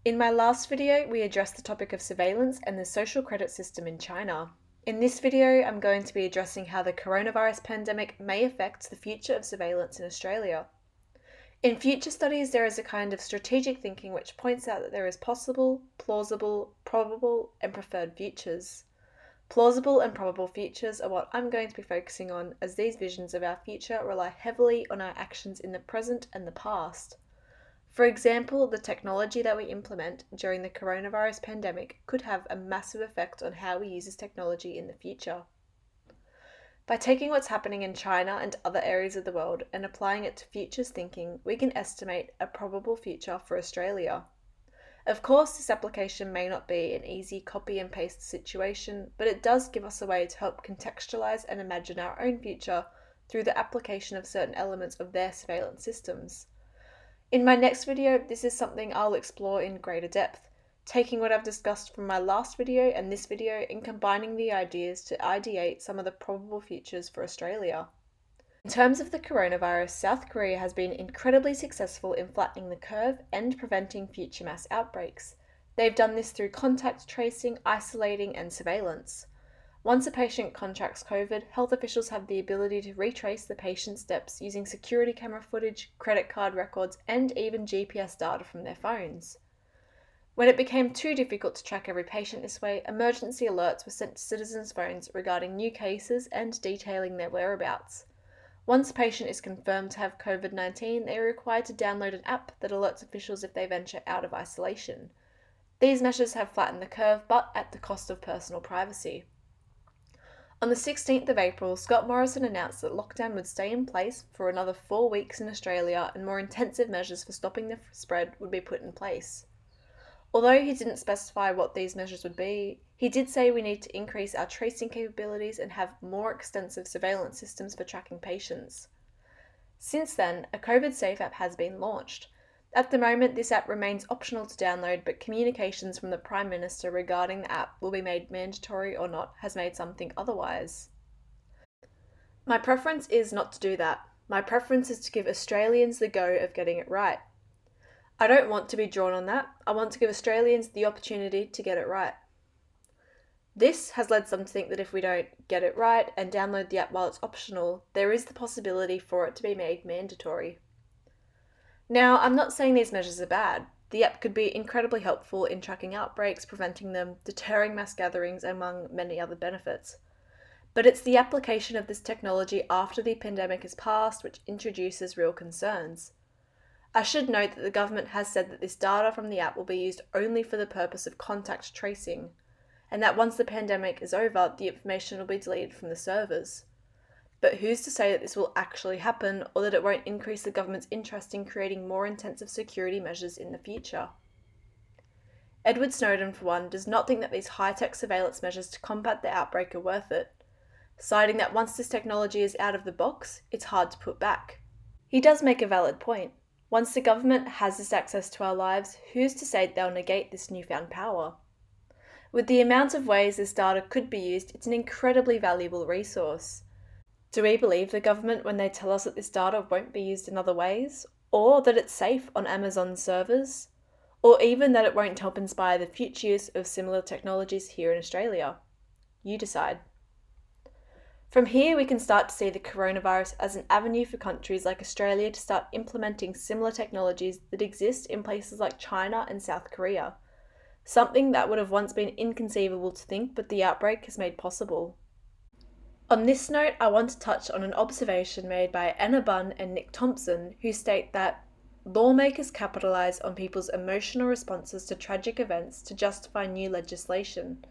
In my last video, we addressed the topic of surveillance and the social credit system in China. In this video, I'm going to be addressing how the coronavirus pandemic may affect the future of surveillance in Australia. In future studies, there is a kind of strategic thinking which points out that there is possible, plausible, probable, and preferred futures. Plausible and probable futures are what I'm going to be focusing on, as these visions of our future rely heavily on our actions in the present and the past. For example, the technology that we implement during the coronavirus pandemic could have a massive effect on how we use this technology in the future. By taking what's happening in China and other areas of the world and applying it to futures thinking, we can estimate a probable future for Australia. Of course, this application may not be an easy copy and paste situation, but it does give us a way to help contextualize and imagine our own future through the application of certain elements of their surveillance systems. In my next video, this is something I'll explore in greater depth, taking what I've discussed from my last video and this video and combining the ideas to ideate some of the probable futures for Australia. In terms of the coronavirus, South Korea has been incredibly successful in flattening the curve and preventing future mass outbreaks. They've done this through contact tracing, isolating, and surveillance. Once a patient contracts COVID, health officials have the ability to retrace the patient's steps using security camera footage, credit card records, and even GPS data from their phones. When it became too difficult to track every patient this way, emergency alerts were sent to citizens' phones regarding new cases and detailing their whereabouts. Once a patient is confirmed to have COVID-19, they are required to download an app that alerts officials if they venture out of isolation. These measures have flattened the curve, but at the cost of personal privacy. On the 16th of April, Scott Morrison announced that lockdown would stay in place for another 4 weeks in Australia and more intensive measures for stopping the spread would be put in place. Although he didn't specify what these measures would be, he did say we need to increase our tracing capabilities and have more extensive surveillance systems for tracking patients. Since then, a COVID Safe app has been launched. At the moment, this app remains optional to download, but communications from the Prime Minister regarding the app will be made mandatory or not has made some think otherwise. My preference is not to do that. My preference is to give Australians the go of getting it right. I don't want to be drawn on that. I want to give Australians the opportunity to get it right. This has led some to think that if we don't get it right and download the app while it's optional, there is the possibility for it to be made mandatory. Now, I'm not saying these measures are bad. The app could be incredibly helpful in tracking outbreaks, preventing them, deterring mass gatherings, among many other benefits. But it's the application of this technology after the pandemic has passed which introduces real concerns. I should note that the government has said that this data from the app will be used only for the purpose of contact tracing, and that once the pandemic is over, the information will be deleted from the servers. But who's to say that this will actually happen, or that it won't increase the government's interest in creating more intensive security measures in the future? Edward Snowden, for one, does not think that these high-tech surveillance measures to combat the outbreak are worth it, citing that once this technology is out of the box, it's hard to put back. He does make a valid point. Once the government has this access to our lives, who's to say they'll negate this newfound power? With the amount of ways this data could be used, it's an incredibly valuable resource. Do we believe the government when they tell us that this data won't be used in other ways? Or that it's safe on Amazon's servers? Or even that it won't help inspire the future use of similar technologies here in Australia? You decide. From here, we can start to see the coronavirus as an avenue for countries like Australia to start implementing similar technologies that exist in places like China and South Korea. Something that would have once been inconceivable to think, but the outbreak has made possible. On this note, I want to touch on an observation made by Anna Bunn and Nick Thompson, who state that lawmakers capitalise on people's emotional responses to tragic events to justify new legislation,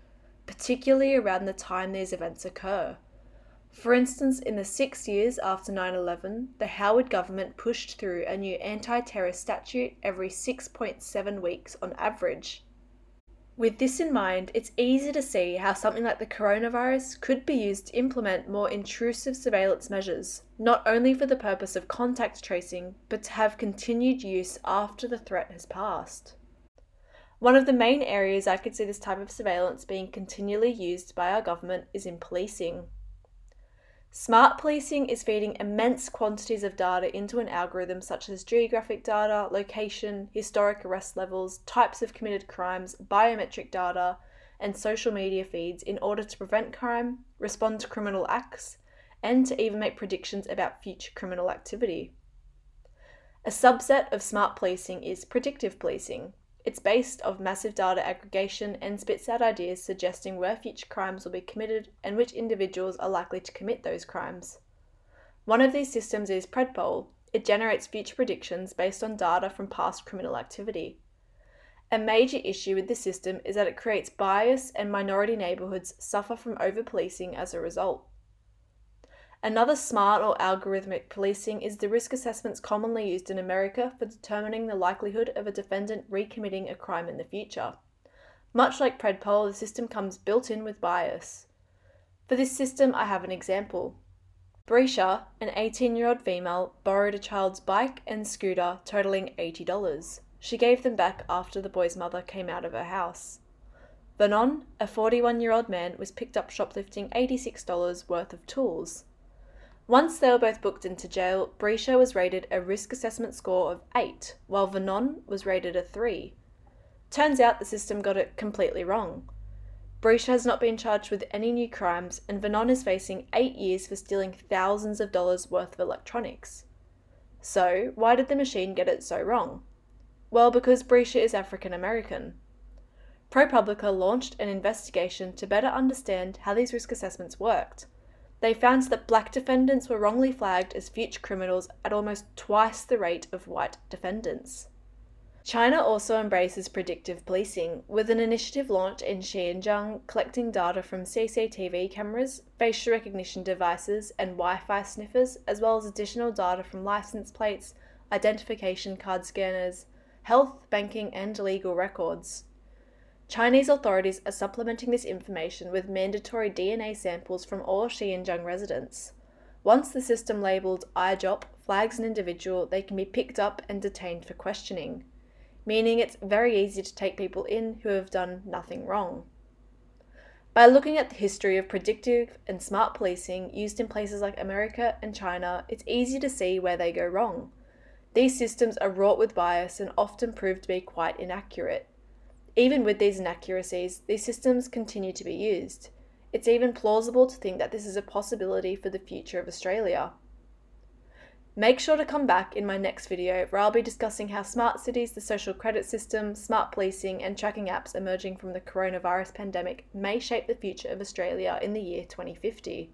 particularly around the time these events occur. For instance, in the 6 years after 9/11, the Howard government pushed through a new anti-terror statute every 6.7 weeks on average. With this in mind, it's easy to see how something like the coronavirus could be used to implement more intrusive surveillance measures, not only for the purpose of contact tracing, but to have continued use after the threat has passed. One of the main areas I could see this type of surveillance being continually used by our government is in policing. Smart policing is feeding immense quantities of data into an algorithm such as geographic data, location, historic arrest levels, types of committed crimes, biometric data, and social media feeds in order to prevent crime, respond to criminal acts, and to even make predictions about future criminal activity. A subset of smart policing is predictive policing. It's based on massive data aggregation and spits out ideas suggesting where future crimes will be committed and which individuals are likely to commit those crimes. One of these systems is Predpol. It generates future predictions based on data from past criminal activity. A major issue with this system is that it creates bias and minority neighbourhoods suffer from over-policing as a result. Another smart or algorithmic policing is the risk assessments commonly used in America for determining the likelihood of a defendant recommitting a crime in the future. Much like Predpol, the system comes built in with bias. For this system, I have an example. Brescia, an 18-year-old female, borrowed a child's bike and scooter totaling $80. She gave them back after the boy's mother came out of her house. Vernon, a 41-year-old man, was picked up shoplifting $86 worth of tools. Once they were both booked into jail, Brescia was rated a risk assessment score of 8, while Vernon was rated a 3. Turns out the system got it completely wrong. Brescia has not been charged with any new crimes, and Vernon is facing 8 years for stealing thousands of dollars worth of electronics. So, why did the machine get it so wrong? Well, because Brescia is African American. ProPublica launched an investigation to better understand how these risk assessments worked. They found that black defendants were wrongly flagged as future criminals at almost twice the rate of white defendants. China also embraces predictive policing, with an initiative launched in Xinjiang collecting data from CCTV cameras, facial recognition devices, and Wi-Fi sniffers, as well as additional data from license plates, identification card scanners, health, banking, and legal records. Chinese authorities are supplementing this information with mandatory DNA samples from all Xinjiang residents. Once the system labelled ideate flags an individual, they can be picked up and detained for questioning, meaning it's very easy to take people in who have done nothing wrong. By looking at the history of predictive and smart policing used in places like America and China, it's easy to see where they go wrong. These systems are wrought with bias and often prove to be quite inaccurate. Even with these inaccuracies, these systems continue to be used. It's even plausible to think that this is a possibility for the future of Australia. Make sure to come back in my next video where I'll be discussing how smart cities, the social credit system, smart policing and tracking apps emerging from the coronavirus pandemic may shape the future of Australia in the year 2050.